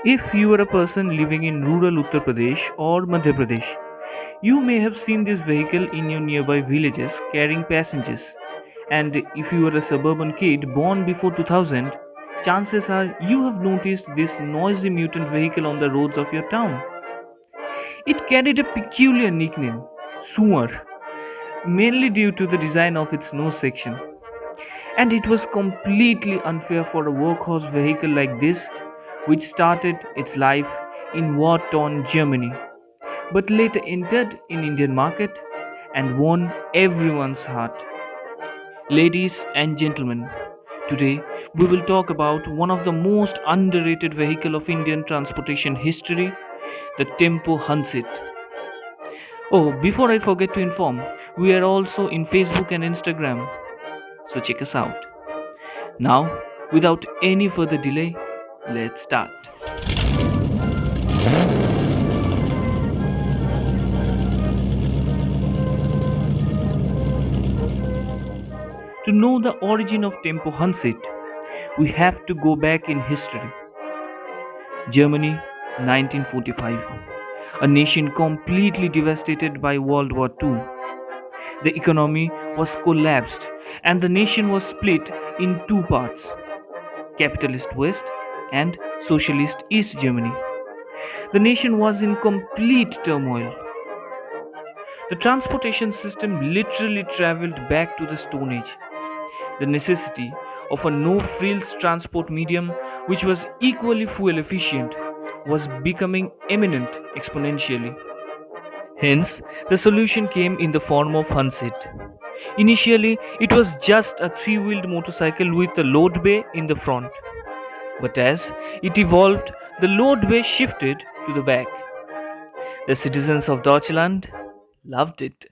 If you are a person living in rural Uttar Pradesh or Madhya Pradesh, you may have seen this vehicle in your nearby villages carrying passengers. And if you are a suburban kid born before 2000, chances are you have noticed this noisy mutant vehicle on the roads of your town. It carried a peculiar nickname, Suar, mainly due to the design of its nose section. And it was completely unfair for a workhorse vehicle like this, which started its life in war torn Germany, but later entered in Indian market and won everyone's heart. Ladies and gentlemen, today we will talk about one of the most underrated vehicle of Indian transportation history, the Tempo Hanseat. Oh, before I forget to inform, we are also in Facebook and Instagram, so check us out. Now, without any further delay, let's start. To know the origin of Tempo Hansit, we have to go back in history. Germany, 1945, a nation completely devastated by World War II. The economy was collapsed and the nation was split in two parts, capitalist West and socialist East Germany. The nation was in complete turmoil. The transportation system literally traveled back to the Stone Age. The necessity of a no frills transport medium which was equally fuel efficient was becoming imminent exponentially. Hence, the solution came in the form of Hansit. Initially, it was just a three wheeled motorcycle with a load bay in the front. But as it evolved, the load bay shifted to the back. The citizens of Deutschland loved it.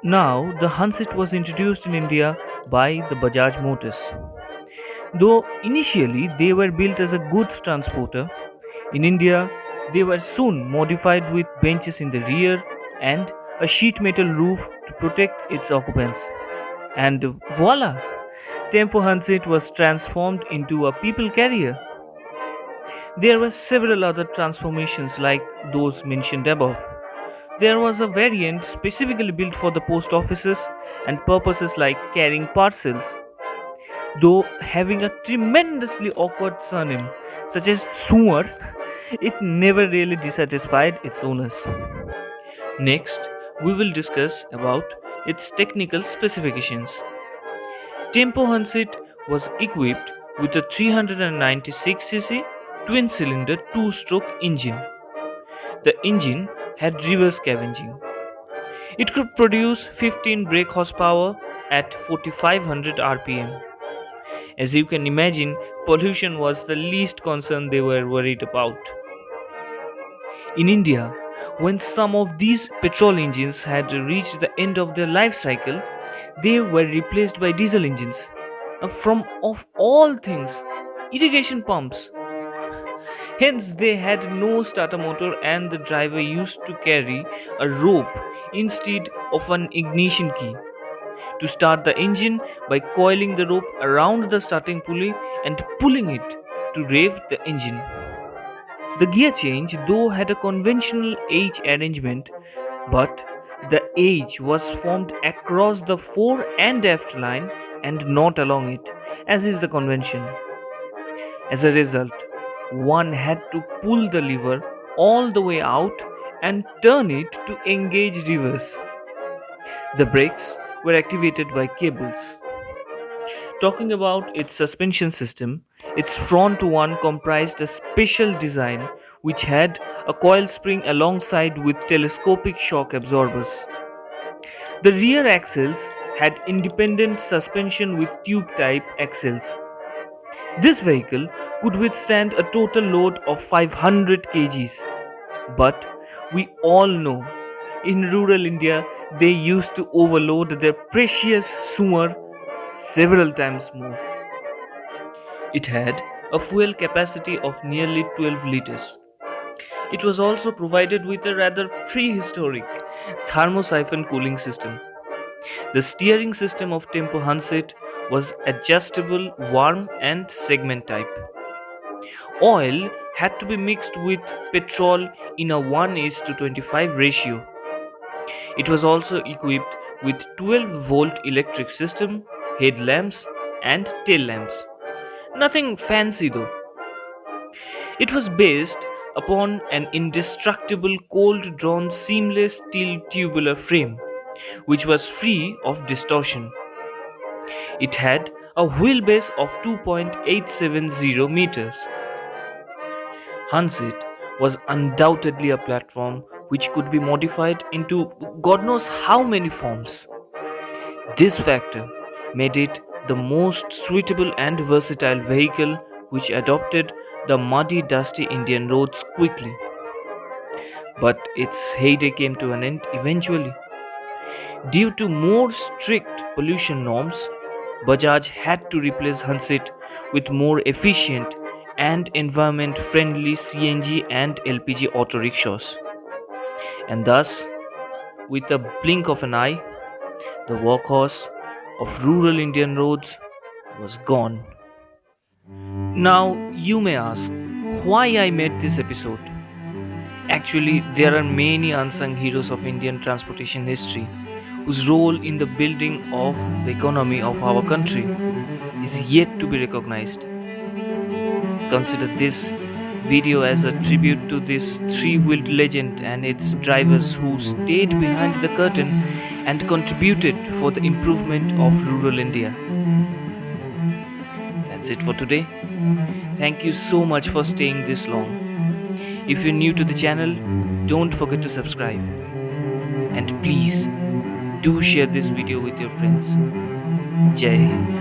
Now, the Hansit was introduced in India by the Bajaj Motors. Though initially they were built as a goods transporter, in India they were soon modified with benches in the rear and a sheet metal roof to protect its occupants. And voila! Tempo Hansit was transformed into a people carrier. There were several other transformations like those mentioned above. There was a variant specifically built for the post offices and purposes like carrying parcels, though having a tremendously awkward surname such as Suar, it never really dissatisfied its owners. Next, we will discuss about its technical specifications. Tempo Hansit was equipped with a 396cc twin-cylinder two-stroke engine. The engine had reverse scavenging. It could produce 15 brake horsepower at 4500 rpm. As you can imagine, pollution was the least concern they were worried about. In India, when some of these petrol engines had reached the end of their life cycle, they were replaced by diesel engines. From of all things, irrigation pumps. Hence, they had no starter motor and the driver used to carry a rope instead of an ignition key to start the engine by coiling the rope around the starting pulley and pulling it to rev the engine. The gear change, though, had a conventional H arrangement, but the H was formed across the fore and aft line and not along it, as is the convention. As a result, one had to pull the lever all the way out and turn it to engage reverse. The brakes were activated by cables. Talking about its suspension system, its front one comprised a special design which had a coil spring alongside with telescopic shock absorbers. The rear axles had independent suspension with tube type axles. This vehicle could withstand a total load of 500 kgs. But we all know in rural India they used to overload their precious sumer several times more. It had a fuel capacity of nearly 12 liters. It was also provided with a rather prehistoric thermosiphon cooling system. The steering system of Tempo Hanset was adjustable, warm, and segment type. Oil had to be mixed with petrol in a 1:25 ratio. It was also equipped with 12-volt electric system, headlamps, and tail lamps. Nothing fancy though. It was based upon an indestructible cold drawn seamless steel tubular frame, which was free of distortion. It had a wheelbase of 2.870 meters. Hanseat was undoubtedly a platform which could be modified into God knows how many forms. This factor made it the most suitable and versatile vehicle which adopted the muddy, dusty Indian roads quickly. But its heyday came to an end eventually. Due to more strict pollution norms, Bajaj had to replace Hanseat with more efficient and environment friendly CNG and LPG auto rickshaws. And thus, with a blink of an eye, the workhorse of rural Indian roads was gone. Now, you may ask why I made this episode. Actually, there are many unsung heroes of Indian transportation history whose role in the building of the economy of our country is yet to be recognized. Consider this video as a tribute to this three-wheeled legend and its drivers who stayed behind the curtain and contributed for the improvement of rural India. That's it for today. Thank you so much for staying this long. If you're new to the channel, don't forget to subscribe. And please do share this video with your friends. Jai Hind.